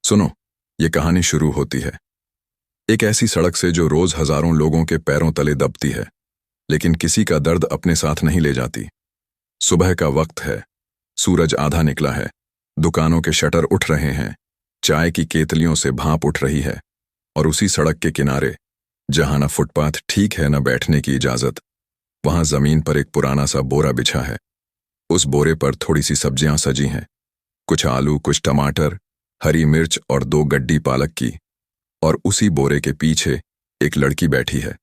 सुनो, ये कहानी शुरू होती है एक ऐसी सड़क से जो रोज हजारों लोगों के पैरों तले दबती है, लेकिन किसी का दर्द अपने साथ नहीं ले जाती। सुबह का वक्त है, सूरज आधा निकला है, दुकानों के शटर उठ रहे हैं, चाय की केतलियों से भाप उठ रही है, और उसी सड़क के किनारे, जहां न फुटपाथ ठीक है न बैठने की इजाजत, वहां जमीन पर एक पुराना सा बोरा बिछा है। उस बोरे पर थोड़ी सी सब्जियां सजी हैं, कुछ आलू, कुछ टमाटर, हरी मिर्च और 2 गड्डी पालक की। और उसी बोरे के पीछे एक लड़की बैठी है।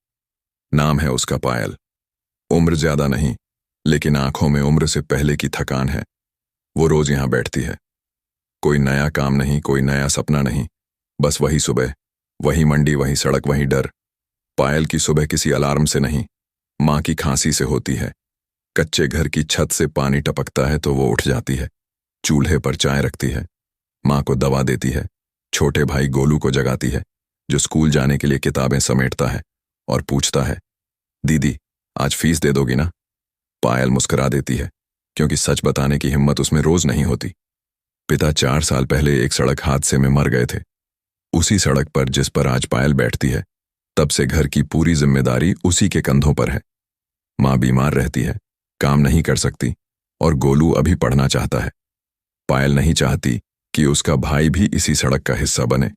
नाम है उसका पायल। उम्र ज्यादा नहीं, लेकिन आंखों में उम्र से पहले की थकान है। वो रोज यहां बैठती है। कोई नया काम नहीं, कोई नया सपना नहीं, बस वही सुबह, वही मंडी, वही सड़क, वही डर। पायल की सुबह किसी अलार्म से नहीं, मां की खांसी से होती है। कच्चे घर की छत से पानी टपकता है तो वो उठ जाती है, चूल्हे पर चाय रखती है, मां को दवा देती है, छोटे भाई गोलू को जगाती है, जो स्कूल जाने के लिए किताबें समेटता है, और पूछता है, दीदी आज फीस दे दोगी ना? पायल मुस्कुरा देती है, क्योंकि सच बताने की हिम्मत उसमें रोज नहीं होती। पिता 4 साल पहले एक सड़क हादसे में मर गए थे। उसी सड़क पर जिस पर आज पायल बैठती है, तब से घर की पूरी जिम्मेदारी उसी के कंधों पर है। मां बीमार रहती है, काम नहीं कर सकती, और गोलू अभी पढ़ना चाहता है। पायल नहीं चाहती कि उसका भाई भी इसी सड़क का हिस्सा बने,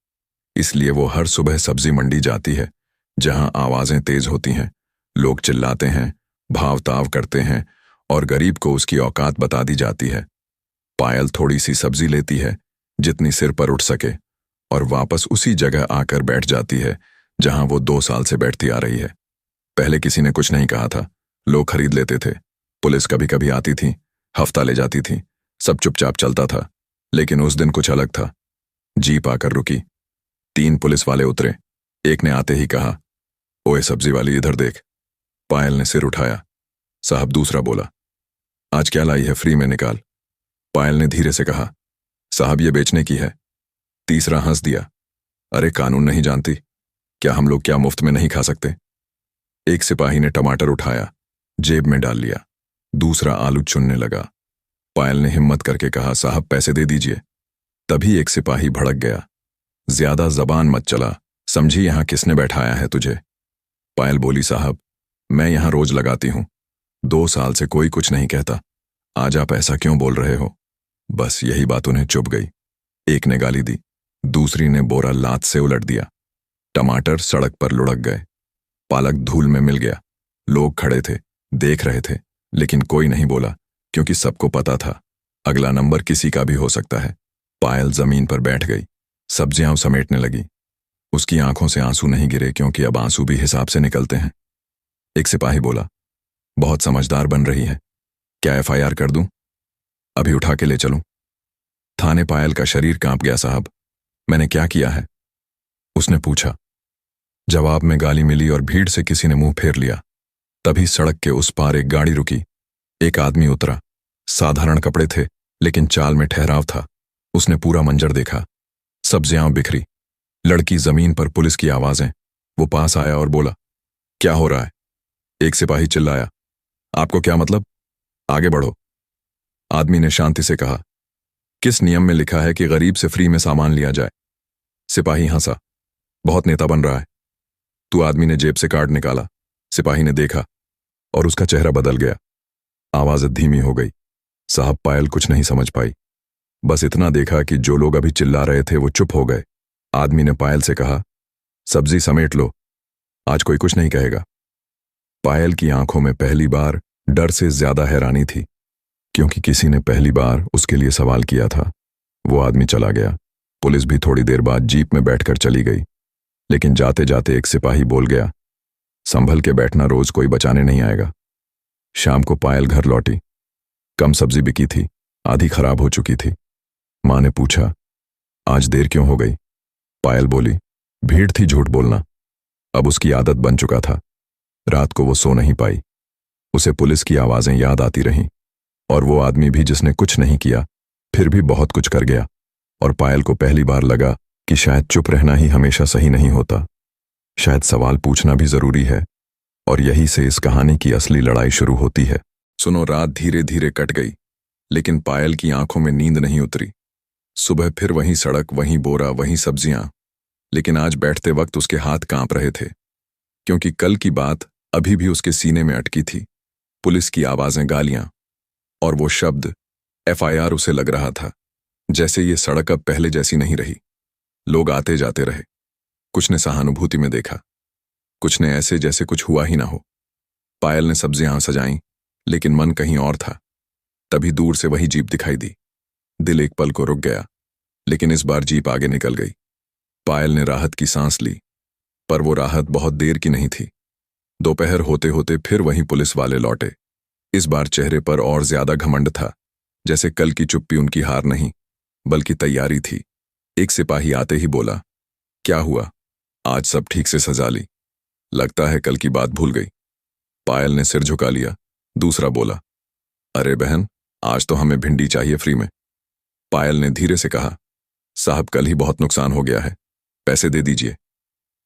इसलिए वो हर सुबह सब्जी मंडी जाती है, जहां आवाजें तेज होती हैं, लोग चिल्लाते हैं, भाव ताव करते हैं, और गरीब को उसकी औकात बता दी जाती है। पायल थोड़ी सी सब्जी लेती है, जितनी सिर पर उठ सके, और वापस उसी जगह आकर बैठ जाती है जहां वो 2 साल से बैठती आ रही है। पहले किसी ने कुछ नहीं कहा था, लोग खरीद लेते थे, पुलिस कभी कभी आती थी, हफ्ता ले जाती थी, सब चुपचाप चलता था। लेकिन उस दिन कुछ अलग था। जीप आकर रुकी, 3 पुलिस वाले उतरे। एक ने आते ही कहा, ओए सब्जी वाली इधर देख। पायल ने सिर उठाया। साहब। दूसरा बोला, आज क्या लाई है, फ्री में निकाल। पायल ने धीरे से कहा, साहब ये बेचने की है। तीसरा हंस दिया, अरे कानून नहीं जानती क्या? हम लोग क्या मुफ्त में नहीं खा सकते? एक सिपाही ने टमाटर उठाया, जेब में डाल लिया। दूसरा आलू चुनने लगा। पायल ने हिम्मत करके कहा, साहब पैसे दे दीजिए। तभी एक सिपाही भड़क गया, ज्यादा जबान मत चला, समझी यहां किसने बैठाया है तुझे? पायल बोली, साहब मैं यहां रोज लगाती हूं, 2 साल से कोई कुछ नहीं कहता, आज आप ऐसा क्यों बोल रहे हो? बस यही बात उन्हें चुभ गई। एक ने गाली दी, दूसरी ने बोरा लात से उलट दिया। टमाटर सड़क पर लुढ़क गए, पालक धूल में मिल गया। लोग खड़े थे, देख रहे थे, लेकिन कोई नहीं बोला, क्योंकि सबको पता था अगला नंबर किसी का भी हो सकता है। पायल जमीन पर बैठ गई, सब्जियां समेटने लगी। उसकी आंखों से आंसू नहीं गिरे, क्योंकि अब आंसू भी हिसाब से निकलते हैं। एक सिपाही बोला, बहुत समझदार बन रही है, क्या एफआईआर कर दूं? अभी उठा के ले चलूं? थाने पायल का शरीर कांप गया। साहब मैंने क्या किया है? उसने पूछा। जवाब में गाली मिली और भीड़ से किसी ने मुंह फेर लिया। तभी सड़क के उस पार एक गाड़ी रुकी। एक आदमी उतरा, साधारण कपड़े थे, लेकिन चाल में ठहराव था। उसने पूरा मंजर देखा, सब्जियां बिखरी, लड़की जमीन पर, पुलिस की आवाजें। वो पास आया और बोला, क्या हो रहा है? एक सिपाही चिल्लाया, आपको क्या मतलब? आगे बढ़ो। आदमी ने शांति से कहा, किस नियम में लिखा है कि गरीब से फ्री में सामान लिया जाए? सिपाही हंसा, बहुत नेता बन रहा है तू। आदमी ने जेब से कार्ड निकाला। सिपाही ने देखा और उसका चेहरा बदल गया। आवाज धीमी हो गई। साहब पायल कुछ नहीं समझ पाई, बस इतना देखा कि जो लोग अभी चिल्ला रहे थे वो चुप हो गए। आदमी ने पायल से कहा, सब्जी समेट लो, आज कोई कुछ नहीं कहेगा। पायल की आंखों में पहली बार डर से ज्यादा हैरानी थी, क्योंकि किसी ने पहली बार उसके लिए सवाल किया था। वो आदमी चला गया। पुलिस भी थोड़ी देर बाद जीप में बैठकर चली गई। लेकिन जाते जाते एक सिपाही बोल गया, संभल के बैठना, रोज कोई बचाने नहीं आएगा। शाम को पायल घर लौटी। कम सब्जी बिकी थी, आधी खराब हो चुकी थी। मां ने पूछा, आज देर क्यों हो गई? पायल बोली, भीड़ थी, झूठ बोलना। अब उसकी आदत बन चुका था। रात को वो सो नहीं पाई। उसे पुलिस की आवाजें याद आती रहीं, और वो आदमी भी जिसने कुछ नहीं किया, फिर भी बहुत कुछ कर गया। और पायल को पहली बार लगा कि शायद चुप रहना ही हमेशा सही नहीं होता, शायद सवाल पूछना भी जरूरी है। और यही से इस कहानी की असली लड़ाई शुरू होती है। सुनो, रात धीरे धीरे कट गई, लेकिन पायल की आंखों में नींद नहीं उतरी। सुबह फिर वही सड़क, वही बोरा, वही सब्जियां। लेकिन आज बैठते वक्त उसके हाथ कांप रहे थे, क्योंकि कल की बात अभी भी उसके सीने में अटकी थी। पुलिस की आवाजें, गालियां और वो शब्द एफआईआर। उसे लग रहा था जैसे ये सड़क अब पहले जैसी नहीं रही। लोग आते जाते रहे। कुछ ने सहानुभूति में देखा, कुछ ने ऐसे जैसे कुछ हुआ ही ना हो। पायल ने सब्जियां सजाईं, लेकिन मन कहीं और था। तभी दूर से वही जीप दिखाई दी। दिल एक पल को रुक गया, लेकिन इस बार जीप आगे निकल गई। पायल ने राहत की सांस ली, पर वो राहत बहुत देर की नहीं थी। दोपहर होते होते फिर वही पुलिस वाले लौटे। इस बार चेहरे पर और ज्यादा घमंड था, जैसे कल की चुप्पी उनकी हार नहीं बल्कि तैयारी थी। एक सिपाही आते ही बोला, क्या हुआ, आज सब ठीक से सजा ली? लगता है कल की बात भूल गई। पायल ने सिर झुका लिया। दूसरा बोला, अरे बहन, आज तो हमें भिंडी चाहिए फ्री में। पायल ने धीरे से कहा, साहब कल ही बहुत नुकसान हो गया है, पैसे दे दीजिए।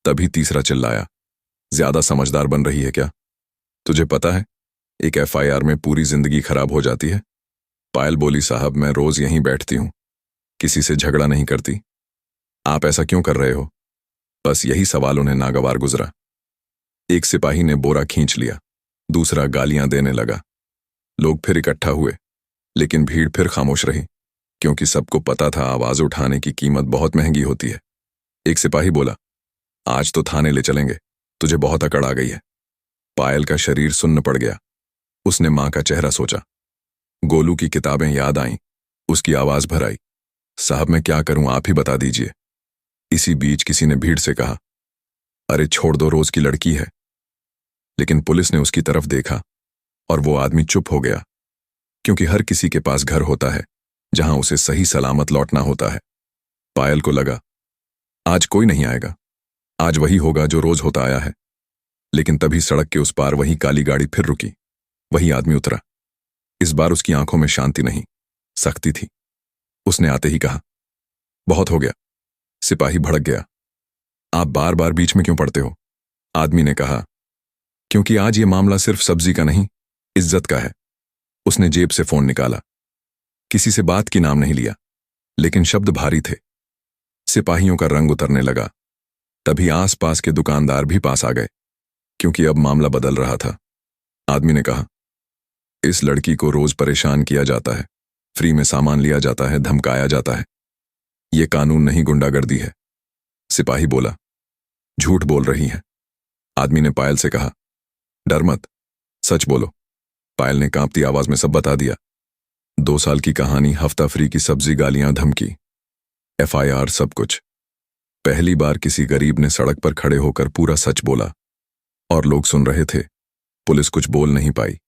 तभी तीसरा चिल्लाया, ज्यादा समझदार बन रही है क्या? तुझे पता है एक एफआईआर में पूरी जिंदगी खराब हो जाती है। पायल बोली, साहब मैं रोज यहीं बैठती हूं, किसी से झगड़ा नहीं करती। आप ऐसा क्यों कर रहे हो? बस यही सवाल उन्हें नागवार गुजरा। एक सिपाही ने बोरा खींच लिया, दूसरा गालियां देने लगा। लोग फिर इकट्ठा हुए, लेकिन भीड़ फिर खामोश रही, क्योंकि सबको पता था आवाज उठाने की कीमत बहुत महंगी होती है। एक सिपाही बोला, आज तो थाने ले चलेंगे, तुझे बहुत अकड़ आ गई है। पायल का शरीर सुन्न पड़ गया। उसने मां का चेहरा सोचा। गोलू की किताबें याद आईं। उसकी आवाज भर आई, साहब मैं क्या करूं, आप ही बता दीजिए। इसी बीच किसी ने भीड़ से कहा, अरे छोड़ दो, रोज की लड़की है। लेकिन पुलिस ने उसकी तरफ देखा और वो आदमी चुप हो गया, क्योंकि हर किसी के पास घर होता है जहां उसे सही सलामत लौटना होता है। पायल को लगा, आज कोई नहीं आएगा, आज वही होगा जो रोज होता आया है। लेकिन तभी सड़क के उस पार वही काली गाड़ी फिर रुकी। वही आदमी उतरा। इस बार उसकी आंखों में शांति नहीं, सख्ती थी। उसने आते ही कहा, बहुत हो गया। सिपाही भड़क गया, आप बार बार बीच में क्यों पड़ते हो? आदमी ने कहा, क्योंकि आज ये मामला सिर्फ सब्जी का नहीं, इज्जत का है। उसने जेब से फोन निकाला। किसी से बात की नाम नहीं लिया, लेकिन शब्द भारी थे। सिपाहियों का रंग उतरने लगा। तभी आसपास के दुकानदार भी पास आ गए, क्योंकि अब मामला बदल रहा था। आदमी ने कहा, इस लड़की को रोज परेशान किया जाता है, फ्री में सामान लिया जाता है, धमकाया जाता है। ये कानून नहीं, गुंडागर्दी है। सिपाही बोला, झूठ बोल रही है। आदमी ने पायल से कहा, डर मत, सच बोलो। पायल ने कांपती आवाज में सब बता दिया। 2 साल की कहानी, हफ्ता फ्री की सब्जी, गालियां, धमकी, एफआईआर, सब कुछ। पहली बार किसी गरीब ने सड़क पर खड़े होकर पूरा सच बोला, और लोग सुन रहे थे। पुलिस कुछ बोल नहीं पाई,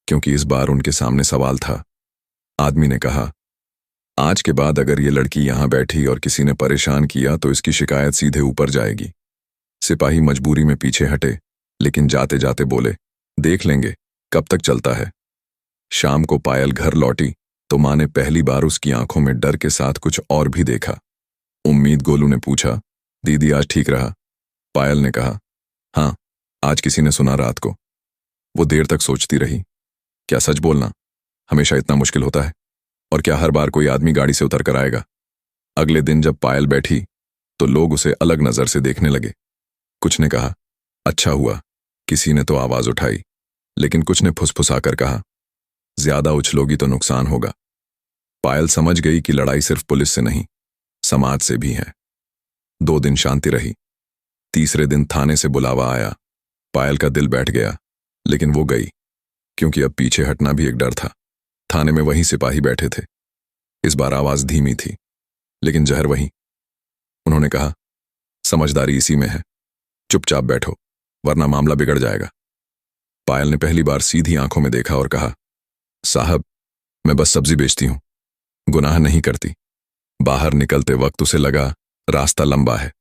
क्योंकि इस बार उनके सामने सवाल था। आदमी ने कहा, आज के बाद अगर ये लड़की यहां बैठी और किसी ने परेशान किया तो इसकी शिकायत सीधे ऊपर जाएगी। सिपाही मजबूरी में पीछे हटे, लेकिन जाते जाते बोले, देख लेंगे कब तक चलता है। शाम को पायल घर लौटी तो मां ने पहली बार उसकी आंखों में डर के साथ कुछ और भी देखा। उम्मीद। गोलू ने पूछा, दीदी आज ठीक रहा? पायल ने कहा, हाँ, आज किसी ने सुना रात को। वो देर तक सोचती रही, क्या सच बोलना हमेशा इतना मुश्किल होता है? और क्या हर बार कोई आदमी गाड़ी से उतर कर आएगा? अगले दिन जब पायल बैठी तो लोग उसे अलग नजर से देखने लगे। कुछ ने कहा, अच्छा हुआ किसी ने तो आवाज उठाई, लेकिन कुछ ने फुसफुसाकर कहा, ज्यादा उछलोगी तो नुकसान होगा। पायल समझ गई कि लड़ाई सिर्फ पुलिस से नहीं, समाज से भी है। 2 दिन शांति रही। तीसरे दिन थाने से बुलावा आया। पायल का दिल बैठ गया, लेकिन वो गई, क्योंकि अब पीछे हटना भी एक डर था। थाने में वही सिपाही बैठे थे। इस बार आवाज धीमी थी, लेकिन जहर वही। उन्होंने कहा, समझदारी इसी में है, चुपचाप बैठो, वरना मामला बिगड़ जाएगा। पायल ने पहली बार सीधी आंखों में देखा और कहा, साहब मैं बस सब्जी बेचती हूं, गुनाह नहीं करती। बाहर निकलते वक्त उसे लगा रास्ता लंबा है,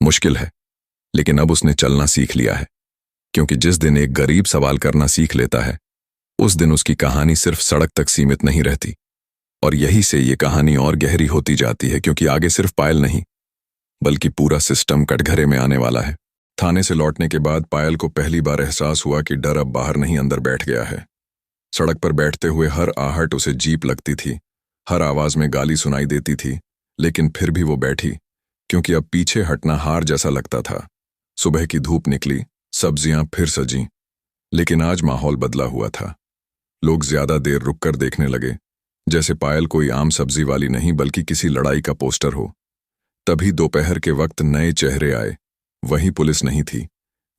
मुश्किल है, लेकिन अब उसने चलना सीख लिया है। क्योंकि जिस दिन एक गरीब सवाल करना सीख लेता है, उस दिन उसकी कहानी सिर्फ सड़क तक सीमित नहीं रहती। और यही से ये कहानी और गहरी होती जाती है, क्योंकि आगे सिर्फ पायल नहीं बल्कि पूरा सिस्टम कटघरे में आने वाला है। थाने से लौटने के बाद पायल को पहली बार एहसास हुआ कि डर अब बाहर नहीं अंदर बैठ गया है। सड़क पर बैठते हुए हर आहट उसे जीप लगती थी, हर आवाज में गाली सुनाई देती थी, लेकिन फिर भी वो बैठी, क्योंकि अब पीछे हटना हार जैसा लगता था। सुबह की धूप निकली, सब्जियां फिर सजीं, लेकिन आज माहौल बदला हुआ था। लोग ज्यादा देर रुककर देखने लगे, जैसे पायल कोई आम सब्जी वाली नहीं बल्कि किसी लड़ाई का पोस्टर हो। तभी दोपहर के वक्त नए चेहरे आए। वही पुलिस नहीं थी,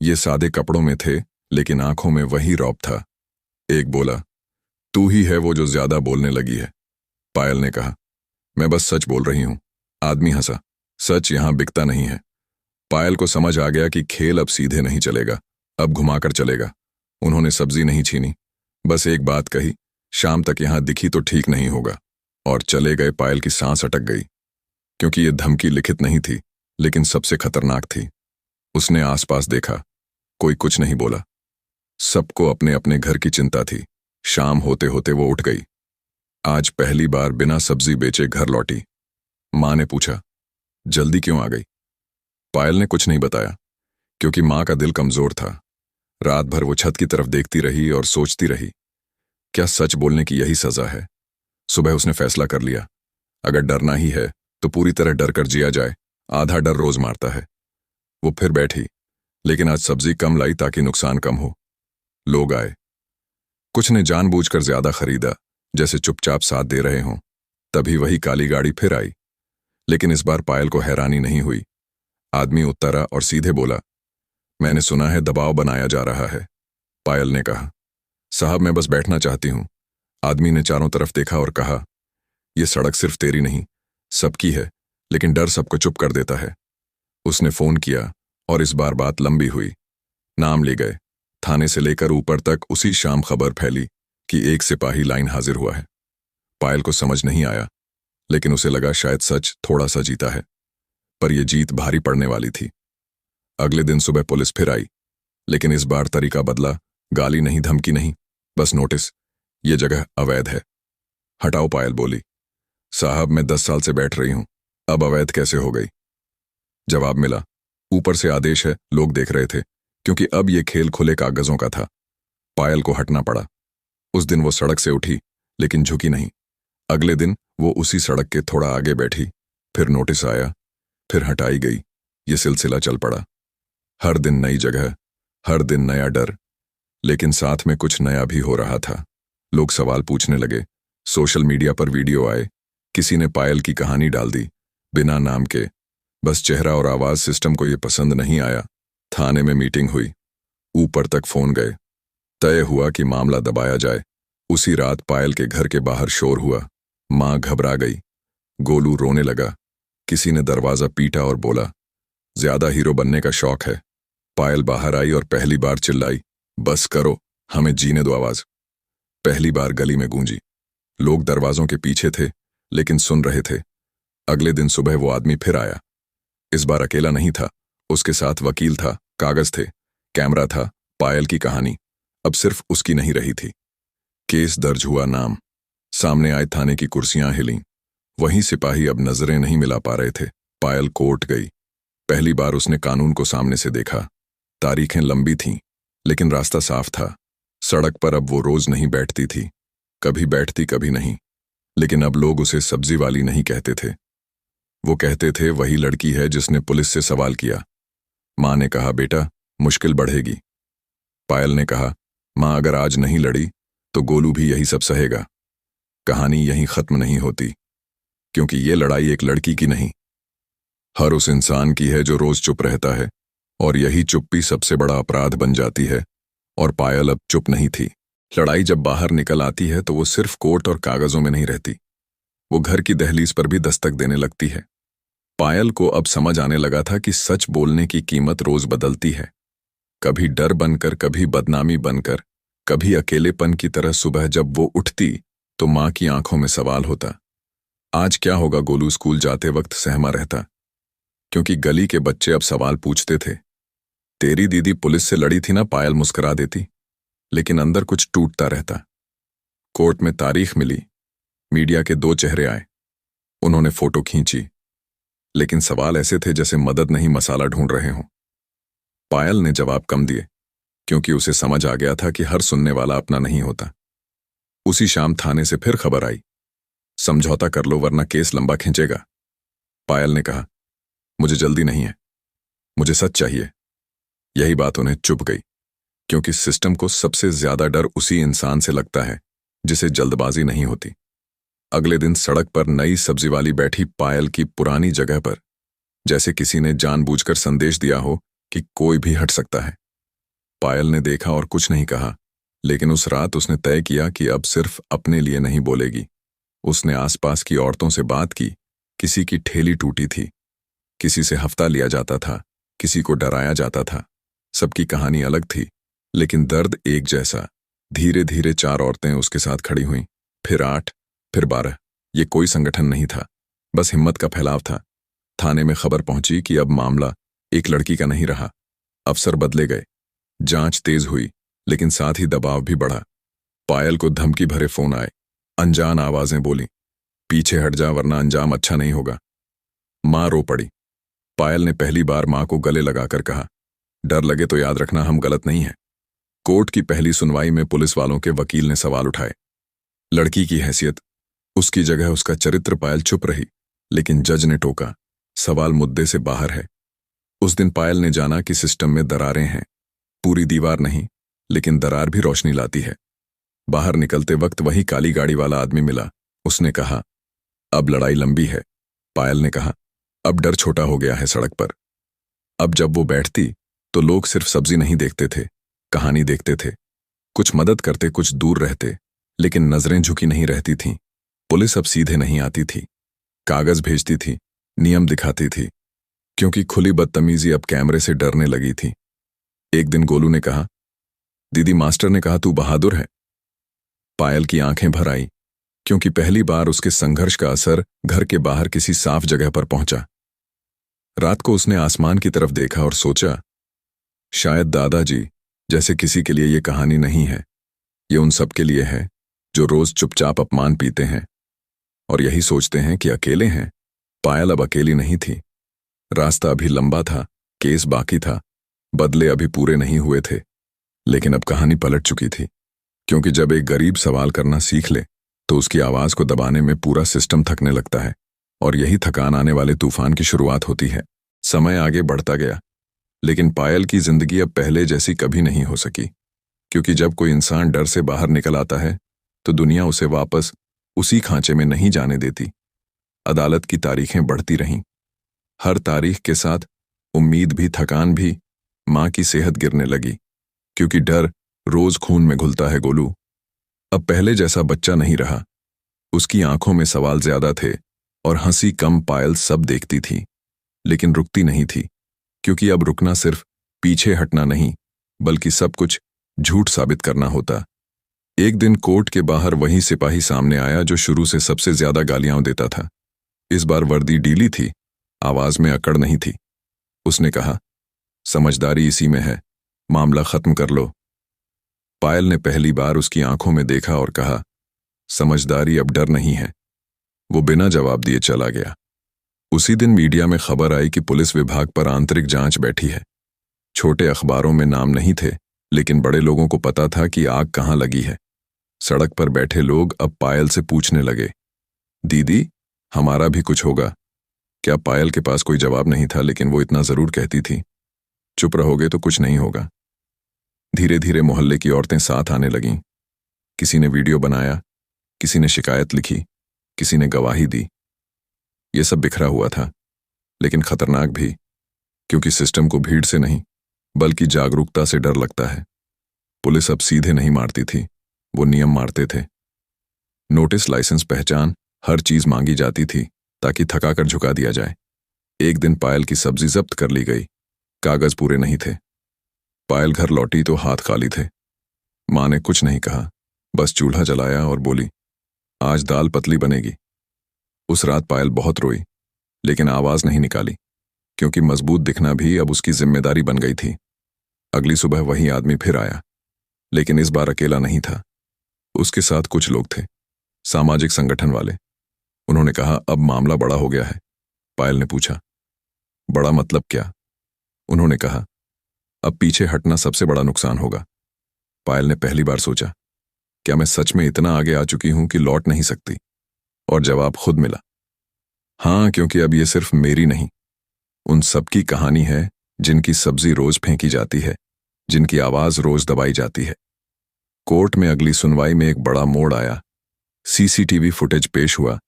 ये सादे कपड़ों में थे, लेकिन आंखों में वही रौब था। एक बोला, तू ही है वो जो ज्यादा बोलने लगी है। पायल ने कहा, मैं बस सच बोल रही हूं। आदमी हंसा, सच यहां बिकता नहीं है। पायल को समझ आ गया कि खेल अब सीधे नहीं चलेगा, अब घुमाकर चलेगा। उन्होंने सब्जी नहीं छीनी, बस एक बात कही, शाम तक यहां दिखी तो ठीक नहीं होगा, और चले गए। पायल की सांस अटक गई, क्योंकि ये धमकी लिखित नहीं थी, लेकिन सबसे खतरनाक थी। उसने आसपास देखा, कोई कुछ नहीं बोला। सबको अपने अपने घर की चिंता थी। शाम होते होते वो उठ गई। आज पहली बार बिना सब्जी बेचे घर लौटी। मां ने पूछा, जल्दी क्यों आ गई? पायल ने कुछ नहीं बताया, क्योंकि मां का दिल कमजोर था। रात भर वो छत की तरफ देखती रही और सोचती रही, क्या सच बोलने की यही सजा है? सुबह उसने फैसला कर लिया, अगर डरना ही है तो पूरी तरह डर कर जिया जाए। आधा डर रोज मारता है। वो फिर बैठी, लेकिन आज सब्जी कम लाई ताकि नुकसान कम हो। लोग आए, कुछ ने जानबूझकर ज्यादा खरीदा, जैसे चुपचाप साथ दे रहे हों। तभी वही काली गाड़ी फिर आई, लेकिन इस बार पायल को हैरानी नहीं हुई। आदमी उतरा और सीधे बोला, मैंने सुना है दबाव बनाया जा रहा है। पायल ने कहा, साहब मैं बस बैठना चाहती हूं। आदमी ने चारों तरफ देखा और कहा, यह सड़क सिर्फ तेरी नहीं, सबकी है, लेकिन डर सबको चुप कर देता है। उसने फोन किया और इस बार बात लंबी हुई। नाम ले गए। थाने से लेकर ऊपर तक उसी शाम खबर फैली कि एक सिपाही लाइन हाजिर हुआ है। पायल को समझ नहीं आया, लेकिन उसे लगा शायद सच थोड़ा सा जीता है, पर यह जीत भारी पड़ने वाली थी। अगले दिन सुबह पुलिस फिर आई, लेकिन इस बार तरीका बदला। गाली नहीं, धमकी नहीं, बस नोटिस, ये जगह अवैध है। हटाओ, पायल बोली। साहब मैं 10 साल से बैठ रही हूं, अब अवैध कैसे हो गई? जवाब मिला, ऊपर से आदेश है, लोग देख रहे थे, क्योंकि अब ये खेल खुले कागजों का था। पायल को हटना पड़ा। उस दिन वो सड़क से उठी, लेकिन झुकी नहीं। अगले दिन वो उसी सड़क के थोड़ा आगे बैठी, फिर नोटिस आया, फिर हटाई गई। ये सिलसिला चल पड़ा। हर दिन नई जगह, हर दिन नया डर, लेकिन साथ में कुछ नया भी हो रहा था। लोग सवाल पूछने लगे, सोशल मीडिया पर वीडियो आए, किसी ने पायल की कहानी डाल दी, बिना नाम के, बस चेहरा और आवाज। सिस्टम को ये पसंद नहीं आया। थाने में मीटिंग हुई, ऊपर तक फोन गए। तय हुआ कि मामला दबाया जाए। उसी रात पायल के घर के बाहर शोर हुआ। मां घबरा गई। गोलू रोने लगा। किसी ने दरवाजा पीटा और बोला, ज्यादा हीरो बनने का शौक है। पायल बाहर आई और पहली बार चिल्लाई, बस करो, हमें जीने दो। आवाज पहली बार गली में गूंजी। लोग दरवाजों के पीछे थे, लेकिन सुन रहे थे। अगले दिन सुबह वो आदमी फिर आया। इस बार अकेला नहीं था, उसके साथ वकील था, कागज थे, कैमरा था। पायल की कहानी अब सिर्फ उसकी नहीं रही थी। केस दर्ज हुआ, नाम सामने आए, थाने की कुर्सियां हिलीं। वहीं सिपाही अब नजरें नहीं मिला पा रहे थे। पायल कोर्ट गई। पहली बार उसने कानून को सामने से देखा। तारीखें लंबी थीं, लेकिन रास्ता साफ था। सड़क पर अब वो रोज नहीं बैठती थी, कभी बैठती कभी नहीं। लेकिन अब लोग उसे सब्जी वाली नहीं कहते थे, वो कहते थे वही लड़की है जिसने पुलिस से सवाल किया। मां ने कहा, बेटा मुश्किल बढ़ेगी। पायल ने कहा, मां अगर आज नहीं लड़ी तो गोलू भी यही सब सहेगा। कहानी यहीं खत्म नहीं होती, क्योंकि ये लड़ाई एक लड़की की नहीं, हर उस इंसान की है जो रोज चुप रहता है, और यही चुप्पी सबसे बड़ा अपराध बन जाती है। और पायल अब चुप नहीं थी। लड़ाई जब बाहर निकल आती है तो वो सिर्फ कोर्ट और कागजों में नहीं रहती, वो घर की दहलीज पर भी दस्तक देने लगती है। पायल को अब समझ आने लगा था कि सच बोलने की कीमत रोज बदलती है, कभी डर बनकर, कभी बदनामी बनकर, कभी अकेलेपन की तरह। सुबह जब वो उठती तो मां की आंखों में सवाल होता, आज क्या होगा? गोलू स्कूल जाते वक्त सहमा रहता, क्योंकि गली के बच्चे अब सवाल पूछते थे, तेरी दीदी पुलिस से लड़ी थी ना? पायल मुस्कुरा देती, लेकिन अंदर कुछ टूटता रहता। कोर्ट में तारीख मिली, मीडिया के 2 चेहरे आए, उन्होंने फोटो खींची, लेकिन सवाल ऐसे थे जैसे मदद नहीं मसाला ढूंढ रहे हों। पायल ने जवाब कम दिए, क्योंकि उसे समझ आ गया था कि हर सुनने वाला अपना नहीं होता। उसी शाम थाने से फिर खबर आई, समझौता कर लो वरना केस लंबा खींचेगा। पायल ने कहा, मुझे जल्दी नहीं है, मुझे सच चाहिए। यही बात उन्हें चुभ गई, क्योंकि सिस्टम को सबसे ज्यादा डर उसी इंसान से लगता है जिसे जल्दबाजी नहीं होती। अगले दिन सड़क पर नई सब्जी वाली बैठी पायल की पुरानी जगह पर, जैसे किसी ने जानबूझकर संदेश दिया हो कि कोई भी हट सकता है। पायल ने देखा और कुछ नहीं कहा, लेकिन उस रात उसने तय किया कि अब सिर्फ अपने लिए नहीं बोलेगी। उसने आसपास की औरतों से बात की। किसी की ठेली टूटी थी, किसी से हफ्ता लिया जाता था, किसी को डराया जाता था। सबकी कहानी अलग थी, लेकिन दर्द एक जैसा। धीरे धीरे 4 औरतें उसके साथ खड़ी हुईं, फिर 8, फिर 12। ये कोई संगठन नहीं था, बस हिम्मत का फैलाव था। थाने में खबर पहुंची कि अब मामला एक लड़की का नहीं रहा। अफसर बदले गए, जांच तेज हुई, लेकिन साथ ही दबाव भी बढ़ा। पायल को धमकी भरे फोन आए, अनजान आवाजें बोली, पीछे हट जा वरना अंजाम अच्छा नहीं होगा। मां रो पड़ी। पायल ने पहली बार मां को गले लगाकर कहा, डर लगे तो याद रखना हम गलत नहीं हैं। कोर्ट की पहली सुनवाई में पुलिस वालों के वकील ने सवाल उठाए। लड़की की हैसियत, उसकी जगह, उसका चरित्र। पायल चुप रही, लेकिन जज ने टोका, सवाल मुद्दे से बाहर है। उस दिन पायल ने जाना कि सिस्टम में दरारें हैं, पूरी दीवार नहीं, लेकिन दरार भी रोशनी लाती है। बाहर निकलते वक्त वही काली गाड़ी वाला आदमी मिला। उसने कहा, अब लड़ाई लंबी है। पायल ने कहा, अब डर छोटा हो गया है सड़क पर। अब जब वो बैठती तो लोग सिर्फ सब्जी नहीं देखते थे, कहानी देखते थे। कुछ मदद करते, कुछ दूर रहते, लेकिन नजरें झुकी नहीं रहती थीं। पुलिस अब सीधे नहीं आती थी, कागज भेजती थी, नियम दिखाती थी, क्योंकि खुली बदतमीजी अब कैमरे से डरने लगी थी। एक दिन गोलू ने कहा, दीदी मास्टर ने कहा तू बहादुर है। पायल की आंखें भर आई, क्योंकि पहली बार उसके संघर्ष का असर घर के बाहर किसी साफ जगह पर पहुंचा। रात को उसने आसमान की तरफ देखा और सोचा, शायद दादाजी जैसे किसी के लिए ये कहानी नहीं है। ये उन सब के लिए है जो रोज चुपचाप अपमान पीते हैं और यही सोचते हैं कि अकेले हैं। पायल अब अकेली नहीं थी। रास्ता अभी लंबा था, केस बाकी था, बदले अभी पूरे नहीं हुए थे, लेकिन अब कहानी पलट चुकी थी। क्योंकि जब एक गरीब सवाल करना सीख ले तो उसकी आवाज को दबाने में पूरा सिस्टम थकने लगता है, और यही थकान आने वाले तूफान की शुरुआत होती है। समय आगे बढ़ता गया, लेकिन पायल की जिंदगी अब पहले जैसी कभी नहीं हो सकी, क्योंकि जब कोई इंसान डर से बाहर निकल आता है तो दुनिया उसे वापस उसी खांचे में नहीं जाने देती। अदालत की तारीखें बढ़ती रहीं। हर तारीख के साथ उम्मीद भी, थकान भी। मां की सेहत गिरने लगी, क्योंकि डर रोज खून में घुलता है गोलू। अब पहले जैसा बच्चा नहीं रहा। उसकी आंखों में सवाल ज्यादा थे और हंसी कम। पायल सब देखती थी, लेकिन रुकती नहीं थी, क्योंकि अब रुकना सिर्फ पीछे हटना नहीं, बल्कि सब कुछ झूठ साबित करना होता। एक दिन कोर्ट के बाहर वही सिपाही सामने आया जो शुरू से सबसे ज्यादा गालियां देता था। इस बार वर्दी ढीली थी, आवाज में अकड़ नहीं थी। उसने कहा, समझदारी इसी में है, मामला खत्म कर लो। पायल ने पहली बार उसकी आंखों में देखा और कहा, समझदारी अब डर नहीं है। वो बिना जवाब दिए चला गया। उसी दिन मीडिया में खबर आई कि पुलिस विभाग पर आंतरिक जांच बैठी है। छोटे अखबारों में नाम नहीं थे, लेकिन बड़े लोगों को पता था कि आग कहां लगी है। सड़क पर बैठे लोग अब पायल से पूछने लगे, दीदी हमारा भी कुछ होगा क्या? पायल के पास कोई जवाब नहीं था, लेकिन वो इतना जरूर कहती थी, चुप रहोगे तो कुछ नहीं होगा। धीरे धीरे मोहल्ले की औरतें साथ आने लगीं। किसी ने वीडियो बनाया, किसी ने शिकायत लिखी, किसी ने गवाही दी। ये सब बिखरा हुआ था, लेकिन खतरनाक भी, क्योंकि सिस्टम को भीड़ से नहीं बल्कि जागरूकता से डर लगता है। पुलिस अब सीधे नहीं मारती थी, वो नियम मारते थे। नोटिस, लाइसेंस, पहचान, हर चीज मांगी जाती थी ताकि थकाकर झुका दिया जाए। एक दिन पायल की सब्जी जब्त कर ली गई, कागज पूरे नहीं थे। पायल घर लौटी तो हाथ खाली थे। मां ने कुछ नहीं कहा, बस चूल्हा जलाया और बोली, आज दाल पतली बनेगी। उस रात पायल बहुत रोई, लेकिन आवाज नहीं निकाली, क्योंकि मजबूत दिखना भी अब उसकी जिम्मेदारी बन गई थी। अगली सुबह वही आदमी फिर आया, लेकिन इस बार अकेला नहीं था। उसके साथ कुछ लोग थे, सामाजिक संगठन वाले। उन्होंने कहा, अब मामला बड़ा हो गया है। पायल ने पूछा, बड़ा मतलब क्या? उन्होंने कहा, अब पीछे हटना सबसे बड़ा नुकसान होगा। पायल ने पहली बार सोचा, क्या मैं सच में इतना आगे आ चुकी हूं कि लौट नहीं सकती? और जवाब खुद मिला। हाँ, क्योंकि अब ये सिर्फ मेरी नहीं, उन सबकी कहानी है जिनकी सब्जी रोज फेंकी जाती है, जिनकी आवाज रोज दबाई जाती है। कोर्ट में अगली सुनवाई में एक बड़ा मोड़ आया। सीसीटीवी फुटेज पेश हुआ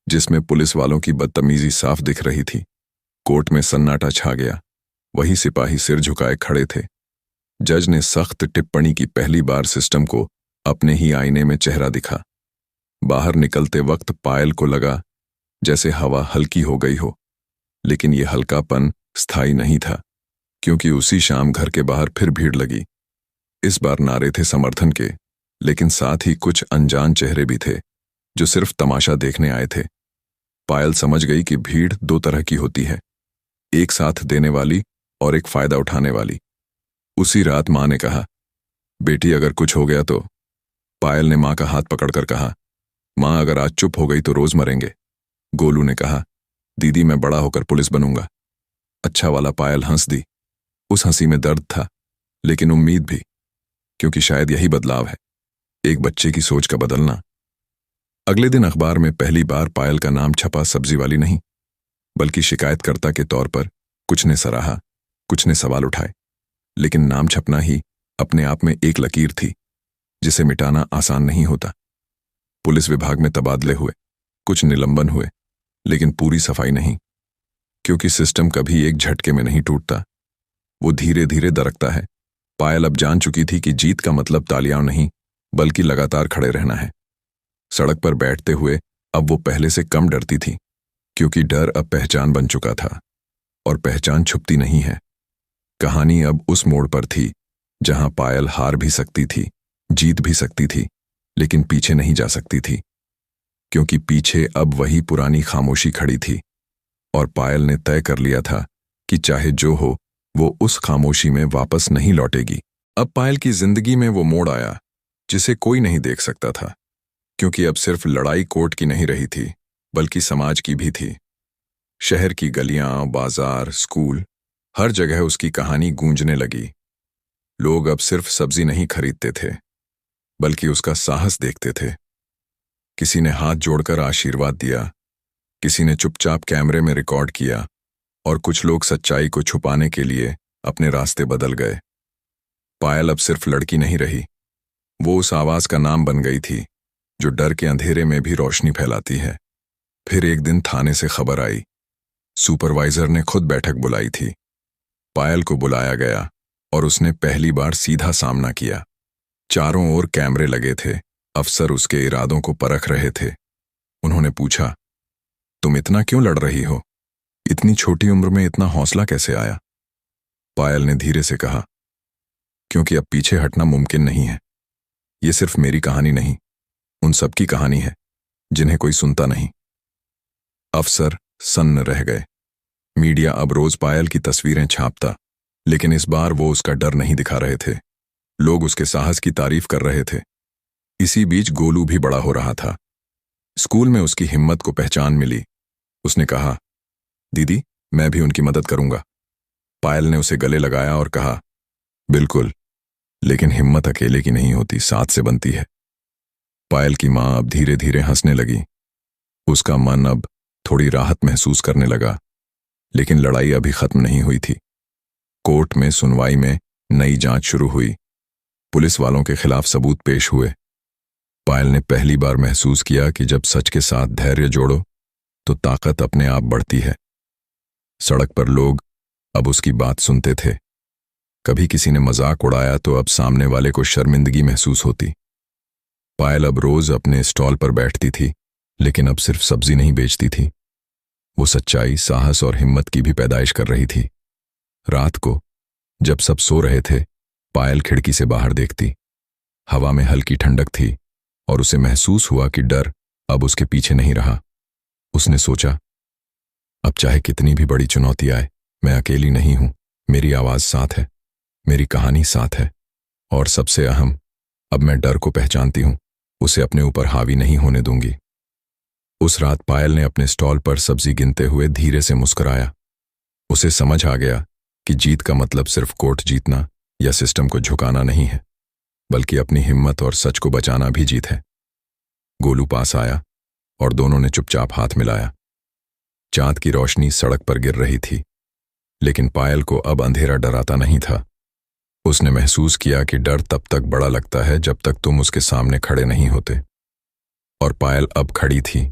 जिसमें पुलिस वालों की बदतमीजी साफ दिख रही थी। कोर्ट में सन्नाटा छा गया। वही सिपाही सिर झुकाए खड़े थे। जज ने सख्त टिप्पणी की। पहली बार सिस्टम को अपने ही आईने में चेहरा दिखा। बाहर निकलते वक्त पायल को लगा जैसे हवा हल्की हो गई हो, लेकिन यह हल्कापन स्थायी नहीं था, क्योंकि उसी शाम घर के बाहर फिर भीड़ लगी। इस बार नारे थे समर्थन के, लेकिन साथ ही कुछ अनजान चेहरे भी थे जो सिर्फ तमाशा देखने आए थे। पायल समझ गई कि भीड़ दो तरह की होती है, एक साथ देने वाली और एक फायदा उठाने वाली। उसी रात मां ने कहा, बेटी अगर कुछ हो गया तो। पायल ने मां का हाथ पकड़कर कहा, मां अगर आज चुप हो गई तो रोज मरेंगे। गोलू ने कहा, दीदी मैं बड़ा होकर पुलिस बनूंगा। अच्छा वाला पायल हंस दी। उस हंसी में दर्द था, लेकिन उम्मीद भी, क्योंकि शायद यही बदलाव है, एक बच्चे की सोच का बदलना। अगले दिन अखबार में पहली बार पायल का नाम छपा, सब्जी वाली नहीं, बल्कि शिकायतकर्ता के तौर पर। कुछ ने सराहा, कुछ ने सवाल उठाए, लेकिन नाम छपना ही अपने आप में एक लकीर थी जिसे मिटाना आसान नहीं होता। पुलिस विभाग में तबादले हुए, कुछ निलंबन हुए, लेकिन पूरी सफाई नहीं, क्योंकि सिस्टम कभी एक झटके में नहीं टूटता, वो धीरे धीरे दरकता है। पायल अब जान चुकी थी कि जीत का मतलब तालियां नहीं, बल्कि लगातार खड़े रहना है। सड़क पर बैठते हुए अब वो पहले से कम डरती थी, क्योंकि डर अब पहचान बन चुका था, और पहचान छुपती नहीं है। कहानी अब उस मोड़ पर थी जहां पायल हार भी सकती थी, जीत भी सकती थी, लेकिन पीछे नहीं जा सकती थी, क्योंकि पीछे अब वही पुरानी खामोशी खड़ी थी। और पायल ने तय कर लिया था कि चाहे जो हो, वो उस खामोशी में वापस नहीं लौटेगी। अब पायल की जिंदगी में वो मोड़ आया जिसे कोई नहीं देख सकता था, क्योंकि अब सिर्फ लड़ाई कोर्ट की नहीं रही थी, बल्कि समाज की भी थी। शहर की गलियां, बाजार, स्कूल, हर जगह उसकी कहानी गूंजने लगी। लोग अब सिर्फ सब्जी नहीं खरीदते थे, बल्कि उसका साहस देखते थे। किसी ने हाथ जोड़कर आशीर्वाद दिया, किसी ने चुपचाप कैमरे में रिकॉर्ड किया, और कुछ लोग सच्चाई को छुपाने के लिए अपने रास्ते बदल गए। पायल अब सिर्फ लड़की नहीं रही, वो उस आवाज का नाम बन गई थी जो डर के अंधेरे में भी रोशनी फैलाती है। फिर एक दिन थाने से खबर आई। सुपरवाइजर ने खुद बैठक बुलाई थी। पायल को बुलाया गया और उसने पहली बार सीधा सामना किया। चारों ओर कैमरे लगे थे, अफसर उसके इरादों को परख रहे थे। उन्होंने पूछा, तुम इतना क्यों लड़ रही हो? इतनी छोटी उम्र में इतना हौसला कैसे आया? पायल ने धीरे से कहा, क्योंकि अब पीछे हटना मुमकिन नहीं है। ये सिर्फ मेरी कहानी नहीं, उन सबकी कहानी है जिन्हें कोई सुनता नहीं। अफसर सन्न रह गए। मीडिया अब रोज पायल की तस्वीरें छापता, लेकिन इस बार वो उसका डर नहीं दिखा रहे थे। लोग उसके साहस की तारीफ कर रहे थे। इसी बीच गोलू भी बड़ा हो रहा था। स्कूल में उसकी हिम्मत को पहचान मिली। उसने कहा, दीदी मैं भी उनकी मदद करूंगा। पायल ने उसे गले लगाया और कहा, बिल्कुल, लेकिन हिम्मत अकेले की नहीं होती, साथ से बनती है। पायल की मां अब धीरे धीरे हंसने लगी। उसका मन अब थोड़ी राहत महसूस करने लगा, लेकिन लड़ाई अभी खत्म नहीं हुई थी। कोर्ट में सुनवाई में नई जांच शुरू हुई। पुलिस वालों के खिलाफ सबूत पेश हुए। पायल ने पहली बार महसूस किया कि जब सच के साथ धैर्य जोड़ो तो ताकत अपने आप बढ़ती है। सड़क पर लोग अब उसकी बात सुनते थे। कभी किसी ने मजाक उड़ाया तो अब सामने वाले को शर्मिंदगी महसूस होती। पायल अब रोज अपने स्टॉल पर बैठती थी, लेकिन अब सिर्फ सब्जी नहीं बेचती थी, वो सच्चाई, साहस और हिम्मत की भी पैदाइश कर रही थी। रात को जब सब सो रहे थे, पायल खिड़की से बाहर देखती। हवा में हल्की ठंडक थी और उसे महसूस हुआ कि डर अब उसके पीछे नहीं रहा। उसने सोचा, अब चाहे कितनी भी बड़ी चुनौती आए, मैं अकेली नहीं हूं, मेरी आवाज साथ है, मेरी कहानी साथ है, और सबसे अहम, अब मैं डर को पहचानती हूं, उसे अपने ऊपर हावी नहीं होने दूंगी। उस रात पायल ने अपने स्टॉल पर सब्जी गिनते हुए धीरे से मुस्कुराया। उसे समझ आ गया कि जीत का मतलब सिर्फ कोर्ट जीतना या सिस्टम को झुकाना नहीं है, बल्कि अपनी हिम्मत और सच को बचाना भी जीत है। गोलू पास आया और दोनों ने चुपचाप हाथ मिलाया। चांद की रोशनी सड़क पर गिर रही थी, लेकिन पायल को अब अंधेरा डराता नहीं था। उसने महसूस किया कि डर तब तक बड़ा लगता है जब तक तुम उसके सामने खड़े नहीं होते। और पायल अब खड़ी थी,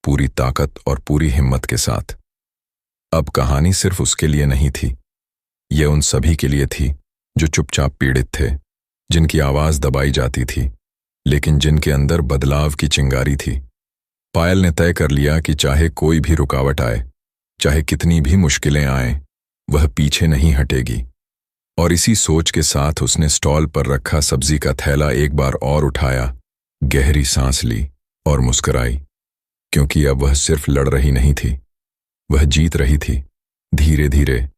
पूरी ताकत और पूरी हिम्मत के साथ। अब कहानी सिर्फ उसके लिए नहीं थी, यह उन सभी के लिए थी जो चुपचाप पीड़ित थे, जिनकी आवाज दबाई जाती थी, लेकिन जिनके अंदर बदलाव की चिंगारी थी। पायल ने तय कर लिया कि चाहे कोई भी रुकावट आए, चाहे कितनी भी मुश्किलें आएं, वह पीछे नहीं हटेगी। और इसी सोच के साथ उसने स्टॉल पर रखा सब्जी का थैला एक बार और उठाया, गहरी सांस ली और मुस्कुराई, क्योंकि अब वह सिर्फ लड़ रही नहीं थी, वह जीत रही थी, धीरे धीरे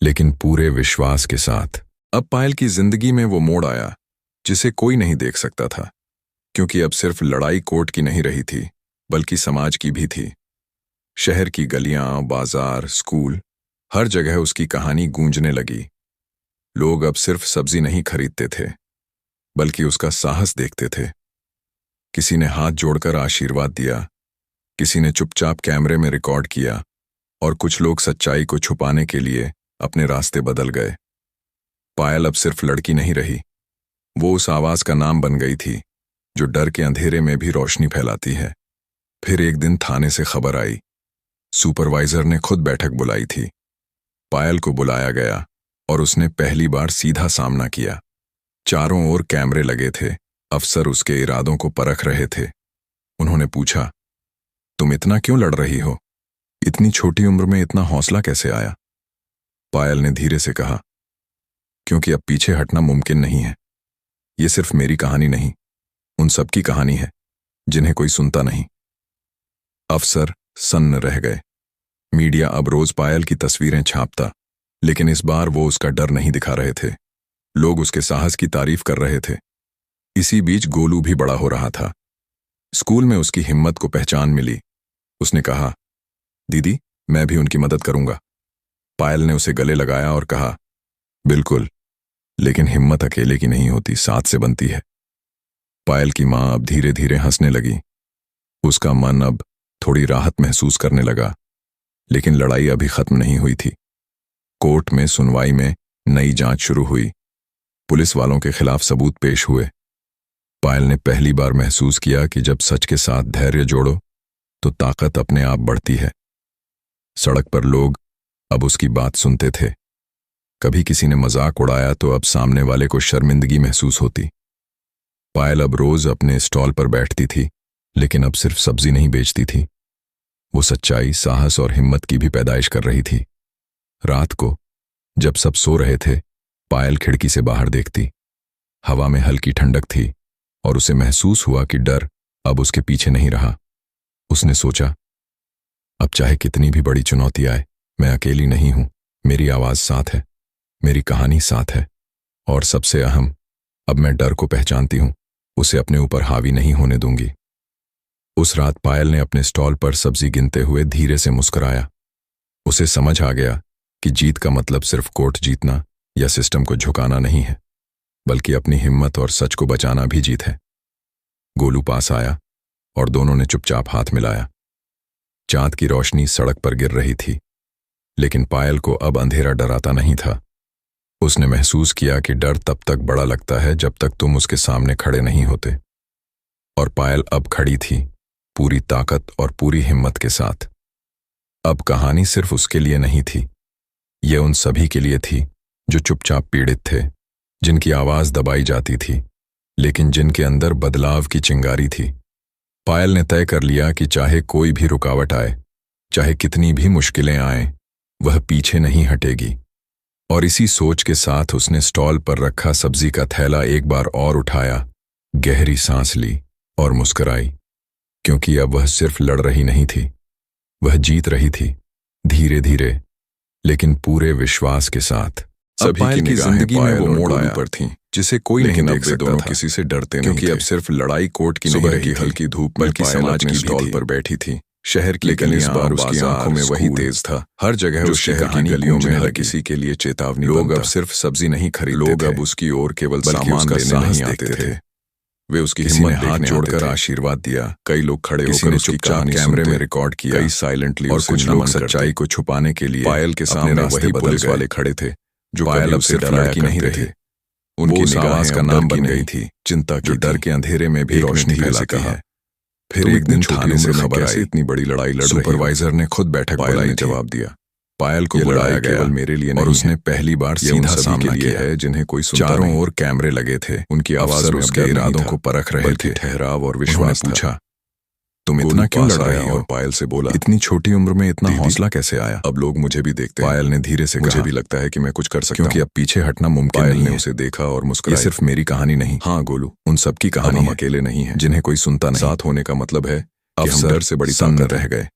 लेकिन पूरे विश्वास के साथ। अब पायल की जिंदगी में वो मोड़ आया जिसे कोई नहीं देख सकता था, क्योंकि अब सिर्फ लड़ाई कोर्ट की नहीं रही थी, बल्कि समाज की भी थी। शहर की गलियां, बाजार, स्कूल, हर जगह उसकी कहानी गूंजने लगी। लोग अब सिर्फ सब्जी नहीं खरीदते थे, बल्कि उसका साहस देखते थे। किसी ने हाथ जोड़कर आशीर्वाद दिया, किसी ने चुपचाप कैमरे में रिकॉर्ड किया, और कुछ लोग सच्चाई को छुपाने के लिए अपने रास्ते बदल गए। पायल अब सिर्फ लड़की नहीं रही, वो उस आवाज का नाम बन गई थी जो डर के अंधेरे में भी रोशनी फैलाती है। फिर एक दिन थाने से खबर आई, सुपरवाइजर ने खुद बैठक बुलाई थी। पायल को बुलाया गया और उसने पहली बार सीधा सामना किया। चारों ओर कैमरे लगे थे, अफसर उसके इरादों को परख रहे थे। उन्होंने पूछा, तुम इतना क्यों लड़ रही हो? इतनी छोटी उम्र में इतना हौसला कैसे आया? पायल ने धीरे से कहा, क्योंकि अब पीछे हटना मुमकिन नहीं है। ये सिर्फ मेरी कहानी नहीं, उन सबकी कहानी है जिन्हें कोई सुनता नहीं। अफसर सन्न रह गए। मीडिया अब रोज पायल की तस्वीरें छापता, लेकिन इस बार वो उसका डर नहीं दिखा रहे थे। लोग उसके साहस की तारीफ कर रहे थे। इसी बीच गोलू भी बड़ा हो रहा था। स्कूल में उसकी हिम्मत को पहचान मिली। उसने कहा, दीदी, मैं भी उनकी मदद करूंगा। पायल ने उसे गले लगाया और कहा, बिल्कुल, लेकिन हिम्मत अकेले की नहीं होती, साथ से बनती है। पायल की मां अब धीरे धीरे हंसने लगी। उसका मन अब थोड़ी राहत महसूस करने लगा, लेकिन लड़ाई अभी खत्म नहीं हुई थी। कोर्ट में सुनवाई में नई जांच शुरू हुई। पुलिस वालों के खिलाफ सबूत पेश हुए। पायल ने पहली बार महसूस किया कि जब सच के साथ धैर्य जोड़ो तो ताकत अपने आप बढ़ती है। सड़क पर लोग अब उसकी बात सुनते थे। कभी किसी ने मजाक उड़ाया तो अब सामने वाले को शर्मिंदगी महसूस होती। पायल अब रोज अपने स्टॉल पर बैठती थी, लेकिन अब सिर्फ सब्जी नहीं बेचती थी, वो सच्चाई, साहस और हिम्मत की भी पैदाइश कर रही थी। रात को जब सब सो रहे थे, पायल खिड़की से बाहर देखती। हवा में हल्की ठंडक थी और उसे महसूस हुआ कि डर अब उसके पीछे नहीं रहा। उसने सोचा, अब चाहे कितनी भी बड़ी चुनौती आए, मैं अकेली नहीं हूं, मेरी आवाज साथ है, मेरी कहानी साथ है। और सबसे अहम, अब मैं डर को पहचानती हूं, उसे अपने ऊपर हावी नहीं होने दूंगी। उस रात पायल ने अपने स्टॉल पर सब्जी गिनते हुए धीरे से मुस्कुराया। उसे समझ आ गया कि जीत का मतलब सिर्फ कोर्ट जीतना या सिस्टम को झुकाना नहीं है, बल्कि अपनी हिम्मत और सच को बचाना भी जीत है। गोलू पास आया और दोनों ने चुपचाप हाथ मिलाया। चांद की रोशनी सड़क पर गिर रही थी, लेकिन पायल को अब अंधेरा डराता नहीं था। उसने महसूस किया कि डर तब तक बड़ा लगता है जब तक तुम उसके सामने खड़े नहीं होते। और पायल अब खड़ी थी, पूरी ताकत और पूरी हिम्मत के साथ। अब कहानी सिर्फ उसके लिए नहीं थी, यह उन सभी के लिए थी जो चुपचाप पीड़ित थे, जिनकी आवाज दबाई जाती थी, लेकिन जिनके अंदर बदलाव की चिंगारी थी। पायल ने तय कर लिया कि चाहे कोई भी रुकावट आए, चाहे कितनी भी मुश्किलें आएं, वह पीछे नहीं हटेगी। और इसी सोच के साथ उसने स्टॉल पर रखा सब्जी का थैला एक बार और उठाया, गहरी सांस ली और मुस्कुराई, क्योंकि अब वह सिर्फ लड़ रही नहीं थी, वह जीत रही थी, धीरे धीरे लेकिन पूरे विश्वास के साथ। सभी की जिंदगी में वो मोड़ आया पर थी जिसे कोई नहीं देख सकता था। किसी से डरते नहीं, क्योंकि अब सिर्फ लड़ाई कोर्ट की नहीं रही, हल्की धूप बल्कि समाज की स्टॉल पर बैठी थी। शहर की गलियां, इस बार उसकी आंखों में वही तेज था। हर जगह उस शहर की गलियों में हर किसी के लिए चेतावनी। लोग अब सिर्फ सब्जी नहीं खरीदते, लोग अब उसकी ओर केवल सामान लेने नहीं आते थे। वे उसकी हिम्मत हाथ जोड़कर आशीर्वाद दिया। कई लोग खड़े होकर उसकी कहानी कैमरे में रिकॉर्ड किया, कई साइलेंटली और कुछ लोग सच्चाई को छुपाने के लिए पायल के सामने वही पुलिस वाले खड़े थे जो पायल अब से डराया नहीं रहे। उनकी आवाज का नाम बन गई थी चिंता की, डर के अंधेरे में भी रोशनी फैलाती है। फिर एक दिन थाने से खबर आई, इतनी बड़ी लड़ाई लड़ रही। सुपरवाइजर ने खुद बैठक बुलाई, जवाब दिया पायल को बुलाया गया मेरे लिए नहीं, और उसने पहली बार सीधा सामना किया है जिन्हें कोई सुनता नहीं। चारों ओर कैमरे लगे थे, उनकी आवाज में उसके इरादों को परख रहे थे, ठहराव और विश्वास पूछा तुम इतना क्यों लड़ रहे हो? और पायल से बोला इतनी छोटी उम्र में इतना हौसला कैसे आया? अब लोग मुझे भी देखते हैं। पायल ने धीरे से कहा मुझे भी लगता है कि मैं कुछ कर सकता हूं, क्योंकि अब पीछे हटना मुमकिन नहीं है। उसे देखा और मुस्कुराया। ये सिर्फ मेरी कहानी नहीं, हाँ गोलू, उन सबकी कहानी। हम अकेले नहीं है जिन्हें कोई सुनता नहीं। साथ होने का मतलब है कि हम डर से बड़ी ताकत रह गए।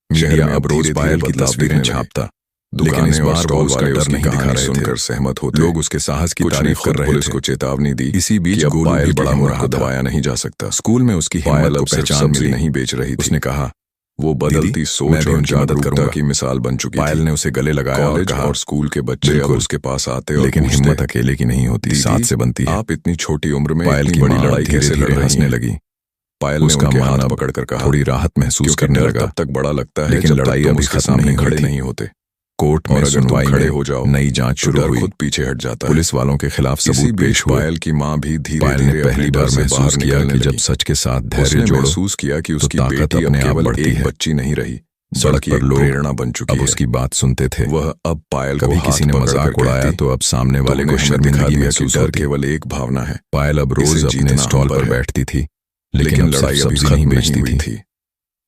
मीडिया अब रोज पायल की तस्वीरें छापता, लेकिन इस बार वो उसका डर नहीं दिखा रहे, सुनकर सहमत होते। लोग उसके साहस की तारीफ कर रहे थे। पुलिस को चेतावनी दी। इसी बीच पायल बड़ा हो रहा, दबाया नहीं जा सकता। स्कूल में उसकी हिम्मत को पहचान मिली, नहीं बेच रही थी। उसने कहा वो बदलती सोच और जागरूकता की मिसाल बन चुकी। पायल ने उसे गले लगाया और कहा और स्कूल के बच्चे अब उसके पास आते, लेकिन हिम्मत अकेले की नहीं होती, साथ से बनती है। आप इतनी छोटी उम्र में पायल की बड़ी लड़ाई कैसे लड़ रही? हंसने लगी। पायल ने उसका हाथ पकड़कर कहा थोड़ी राहत महसूस करने लगा। तब तक बड़ा लगता है लेकिन लड़ाई अभी खत्म नहीं, खड़े नहीं होते। कोर्ट में सुनवाई खड़े हो जाओ, नई जांच शुरू हुई, खुद पीछे हट जाता है। पुलिस वालों के खिलाफ सबूत पेश हुए। पायल की मां भी धीरे-धीरे पहली बार महसूस किया कि जब सच के साथ धैर्य जोड़ो, महसूस किया कि उसकी बेटी अपने आप बढ़ती है, बच्ची नहीं रही, सड़क पर लोग प्रेरणा बन चुकी है। अब उसकी बात सुनते थे। वह अब पायल को किसी ने मजाक उड़ाया तो अब सामने वाले को शर्मिंदगी महसूस होती। केवल एक भावना है। पायल अब रोज अपने स्टॉल पर बैठती थी, लेकिन लड़ाई अभी नहीं बेचती थी।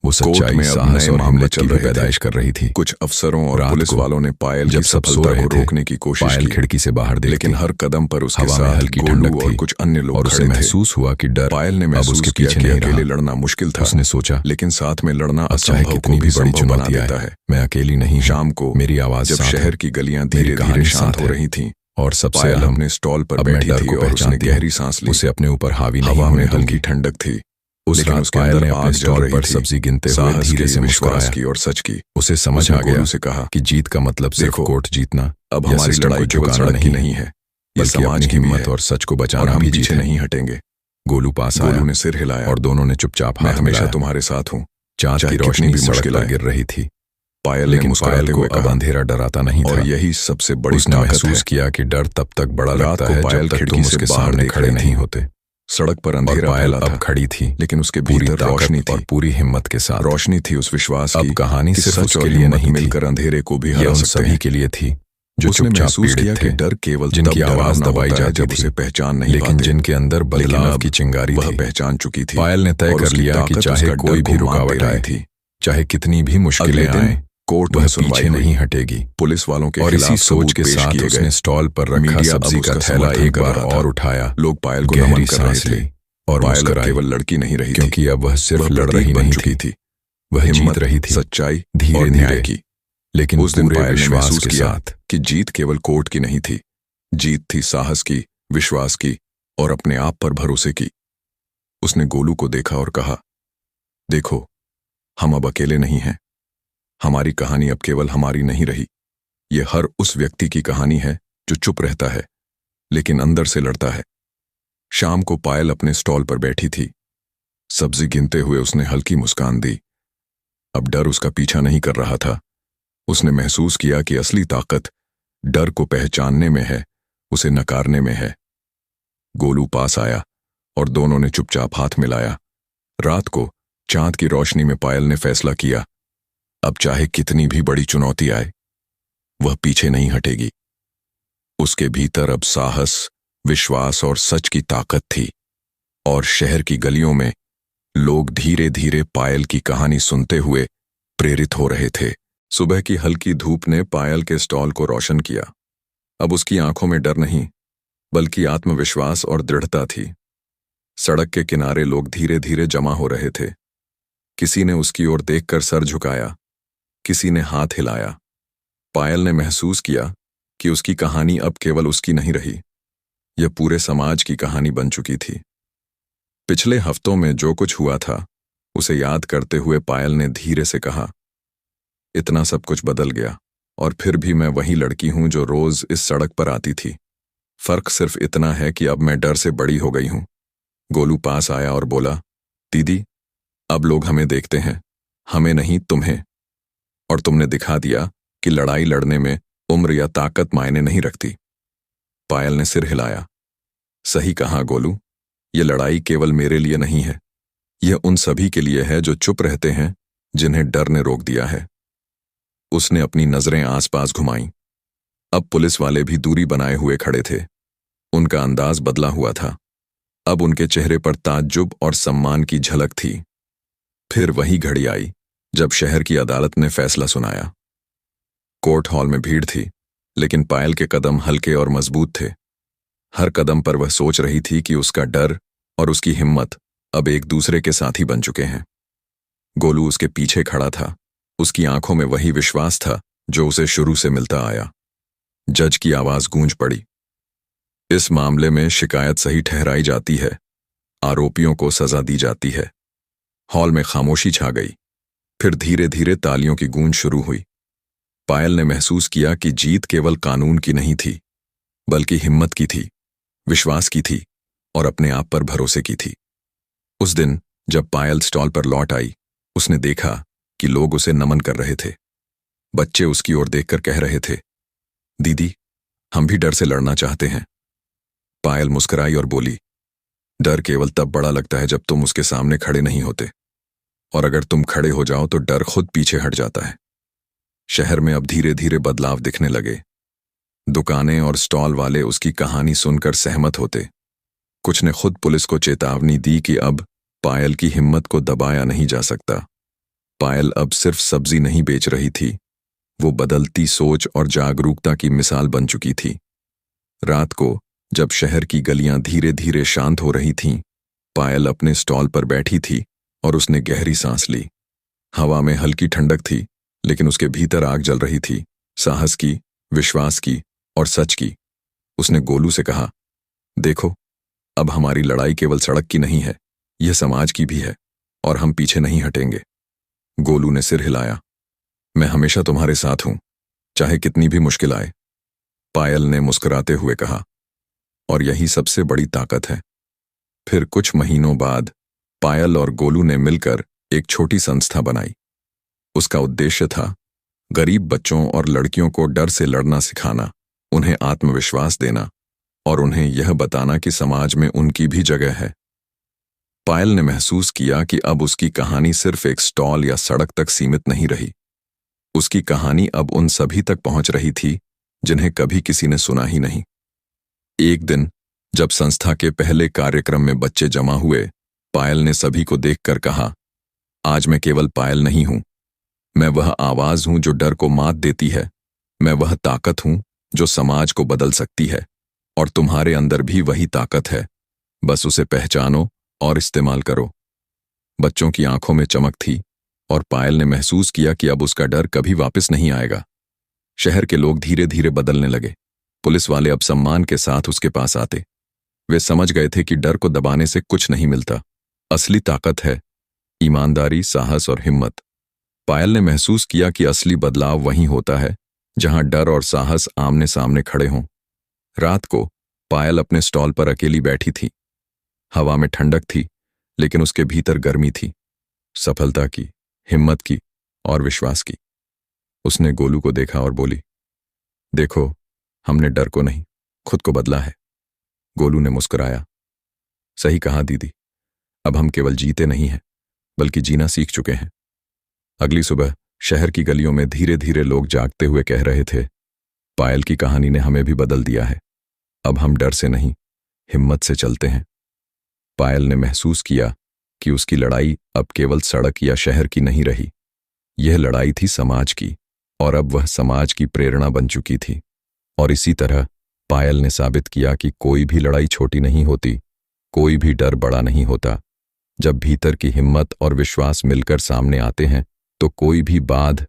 वो सच्चाई, साहस और हिम्मत की पैदाइश कर रही थी। कुछ अफसरों और पुलिस वालों ने पायल की सफलता को रोकने की कोशिश की। पायल खिड़की से बाहर देखती, लेकिन हर कदम पर उसके साथ हल्की ठंडक थी और कुछ अन्य लोग और उसे महसूस हुआ कि डर। पायल ने महसूस किया कि अकेले लड़ना मुश्किल था। उसने सोचा लेकिन साथ में लड़ना असंभव को भी बड़ी चुनौती देता है। मैं अकेली नहीं। शाम को मेरी आवाज जब शहर की गलियां धीरे-धीरे शांत हो रही थीं और सबसे अपने स्टॉल पर बैठी थी और उसने गहरी सांस ली। उसे अपने ऊपर हावी नहीं होने, हल्की ठंडक थी। उस रात पायल ने अपने स्टॉल पर सब्जी गिनते हुए धीरे से मुस्कुराया की और सच की। उसे समझ आ गया। उसे कहा कि जीत का मतलब सिर्फ कोर्ट जीतना, अब हमारी लड़ाई केवल सड़क की नहीं है, ये समाज की हिम्मत और सच को बचाना भी पीछे नहीं हटेंगे। गोलू पास आया, गोलू ने सिर हिलाया और दोनों ने चुपचाप हाथ मिलाया। तुम्हारे साथ हूँ। चांद की रोशनी भी सड़क पर गिर रही थी। पायल ने मुस्कुराते हुए अब अंधेरा डराता नहीं था, और यही सबसे बड़ी उसने महसूस किया कि डर तब तक बड़ा लगता है जब तक तुम उसके सामने खड़े नहीं होते। सड़क पर अंधेरा फैला था, अब खड़ी थी, लेकिन उसके भीतर रोशनी थी और पूरी हिम्मत के साथ रोशनी थी उस विश्वास की। अब कहानी सिर्फ उसके लिए नहीं, मिलकर अंधेरे को भी हरा सकते हैं। सभी के लिए थी जो उसने महसूस किया कि डर केवल जिनकी आवाज दबाई जाती जब उसे पहचान नहीं, लेकिन जिनके अंदर बदलाव की चिंगारी वह पहचान चुकी थी। पायल ने तय कर लिया कि चाहे कोई भी रुकावट आए थी, चाहे कितनी भी मुश्किलें आए, कोर्ट वह पीछे नहीं हटेगी। पुलिस वालों के और इसी सोच के साथ उसने स्टॉल पर रखा सब्जी का थैला एक बार और उठाया। लोग पायल को नमन कर रहे थे और पायल केवल लड़की नहीं रही, क्योंकि अब वह सिर्फ लड़ रही नहीं चुकी थी, वह जीत रही थी सच्चाई, धीरे न्याय की। लेकिन उस दिन पायल ने महसूस किया कि जीत केवल कोर्ट की नहीं थी, जीत थी साहस की, विश्वास की और अपने आप पर भरोसे की। उसने गोलू को देखा और कहा, देखो हम अब अकेले नहीं हैं, हमारी कहानी अब केवल हमारी नहीं रही, ये हर उस व्यक्ति की कहानी है जो चुप रहता है लेकिन अंदर से लड़ता है। शाम को पायल अपने स्टॉल पर बैठी थी, सब्जी गिनते हुए उसने हल्की मुस्कान दी। अब डर उसका पीछा नहीं कर रहा था। उसने महसूस किया कि असली ताकत डर को पहचानने में है, उसे नकारने में है। गोलू पास आया और दोनों ने चुपचाप हाथ मिलाया। रात को चांद की रोशनी में पायल ने फैसला किया, अब चाहे कितनी भी बड़ी चुनौती आए, वह पीछे नहीं हटेगी। उसके भीतर अब साहस, विश्वास और सच की ताकत थी, और शहर की गलियों में लोग धीरे धीरे पायल की कहानी सुनते हुए प्रेरित हो रहे थे। सुबह की हल्की धूप ने पायल के स्टॉल को रोशन किया। अब उसकी आंखों में डर नहीं, बल्कि आत्मविश्वास और दृढ़ता थी। सड़क के किनारे लोग धीरे धीरे जमा हो रहे थे। किसी ने उसकी ओर देखकर सर झुकाया, किसी ने हाथ हिलाया। पायल ने महसूस किया कि उसकी कहानी अब केवल उसकी नहीं रही, यह पूरे समाज की कहानी बन चुकी थी। पिछले हफ्तों में जो कुछ हुआ था उसे याद करते हुए पायल ने धीरे से कहा, इतना सब कुछ बदल गया और फिर भी मैं वही लड़की हूं जो रोज इस सड़क पर आती थी। फर्क सिर्फ इतना है कि अब मैं डर से बड़ी हो गई हूं। गोलू पास आया और बोला, दीदी, अब लोग हमें देखते हैं, हमें नहीं तुम्हें। और तुमने दिखा दिया कि लड़ाई लड़ने में उम्र या ताकत मायने नहीं रखती। पायल ने सिर हिलाया। सही कहा गोलू, ये लड़ाई केवल मेरे लिए नहीं है, यह उन सभी के लिए है जो चुप रहते हैं, जिन्हें डर ने रोक दिया है। उसने अपनी नजरें आसपास घुमाईं। अब पुलिस वाले भी दूरी बनाए हुए खड़े थे। उनका अंदाज बदला हुआ था। अब उनके चेहरे पर ताज्जुब और सम्मान की झलक थी। फिर वही घड़ी आई जब शहर की अदालत ने फैसला सुनाया। कोर्ट हॉल में भीड़ थी, लेकिन पायल के कदम हल्के और मजबूत थे। हर कदम पर वह सोच रही थी कि उसका डर और उसकी हिम्मत अब एक दूसरे के साथी बन चुके हैं। गोलू उसके पीछे खड़ा था। उसकी आंखों में वही विश्वास था जो उसे शुरू से मिलता आया। जज की आवाज गूंज पड़ी। इस मामले में शिकायत सही ठहराई जाती है, आरोपियों को सजा दी जाती है। हॉल में खामोशी छा गई। फिर धीरे धीरे तालियों की गूंज शुरू हुई। पायल ने महसूस किया कि जीत केवल कानून की नहीं थी, बल्कि हिम्मत की थी, विश्वास की थी और अपने आप पर भरोसे की थी। उस दिन जब पायल स्टॉल पर लौट आई, उसने देखा कि लोग उसे नमन कर रहे थे। बच्चे उसकी ओर देखकर कह रहे थे, दीदी, हम भी डर से लड़ना चाहते हैं। पायल मुस्कुराई और बोली, डर केवल तब बड़ा लगता है जब तुम उसके सामने खड़े नहीं होते, और अगर तुम खड़े हो जाओ तो डर खुद पीछे हट जाता है। शहर में अब धीरे धीरे बदलाव दिखने लगे। दुकानें और स्टॉल वाले उसकी कहानी सुनकर सहमत होते। कुछ ने खुद पुलिस को चेतावनी दी कि अब पायल की हिम्मत को दबाया नहीं जा सकता। पायल अब सिर्फ सब्जी नहीं बेच रही थी, वो बदलती सोच और जागरूकता की मिसाल बन चुकी थी। रात को जब शहर की गलियां धीरे धीरे शांत हो रही थीं, पायल अपने स्टॉल पर बैठी थी और उसने गहरी सांस ली। हवा में हल्की ठंडक थी, लेकिन उसके भीतर आग जल रही थी, साहस की, विश्वास की और सच की। उसने गोलू से कहा, देखो, अब हमारी लड़ाई केवल सड़क की नहीं है, यह समाज की भी है, और हम पीछे नहीं हटेंगे। गोलू ने सिर हिलाया। मैं हमेशा तुम्हारे साथ हूं, चाहे कितनी भी मुश्किल आए। पायल ने मुस्कुराते हुए कहा, और यही सबसे बड़ी ताकत है। फिर कुछ महीनों बाद पायल और गोलू ने मिलकर एक छोटी संस्था बनाई। उसका उद्देश्य था गरीब बच्चों और लड़कियों को डर से लड़ना सिखाना, उन्हें आत्मविश्वास देना और उन्हें यह बताना कि समाज में उनकी भी जगह है। पायल ने महसूस किया कि अब उसकी कहानी सिर्फ एक स्टॉल या सड़क तक सीमित नहीं रही। उसकी कहानी अब उन सभी तक पहुंच रही थी जिन्हें कभी किसी ने सुना ही नहीं। एक दिन जब संस्था के पहले कार्यक्रम में बच्चे जमा हुए, पायल ने सभी को देखकर कहा, आज मैं केवल पायल नहीं हूं, मैं वह आवाज हूं जो डर को मात देती है। मैं वह ताकत हूं जो समाज को बदल सकती है, और तुम्हारे अंदर भी वही ताकत है, बस उसे पहचानो और इस्तेमाल करो। बच्चों की आंखों में चमक थी और पायल ने महसूस किया कि अब उसका डर कभी वापस नहीं आएगा। शहर के लोग धीरे धीरे बदलने लगे। पुलिस वाले अब सम्मान के साथ उसके पास आते। वे समझ गए थे कि डर को दबाने से कुछ नहीं मिलता। असली ताकत है ईमानदारी, साहस और हिम्मत। पायल ने महसूस किया कि असली बदलाव वहीं होता है जहां डर और साहस आमने सामने खड़े हों। रात को पायल अपने स्टॉल पर अकेली बैठी थी। हवा में ठंडक थी, लेकिन उसके भीतर गर्मी थी, सफलता की, हिम्मत की और विश्वास की। उसने गोलू को देखा और बोली, देखो, हमने डर को नहीं, खुद को बदला है। गोलू ने मुस्कुराया। सही कहा दीदी, अब हम केवल जीते नहीं हैं, बल्कि जीना सीख चुके हैं। अगली सुबह शहर की गलियों में धीरे धीरे लोग जागते हुए कह रहे थे, पायल की कहानी ने हमें भी बदल दिया है। अब हम डर से नहीं, हिम्मत से चलते हैं। पायल ने महसूस किया कि उसकी लड़ाई अब केवल सड़क या शहर की नहीं रही, यह लड़ाई थी समाज की, और अब वह समाज की प्रेरणा बन चुकी थी। और इसी तरह पायल ने साबित किया कि कोई भी लड़ाई छोटी नहीं होती, कोई भी डर बड़ा नहीं होता। जब भीतर की हिम्मत और विश्वास मिलकर सामने आते हैं तो कोई भी बाध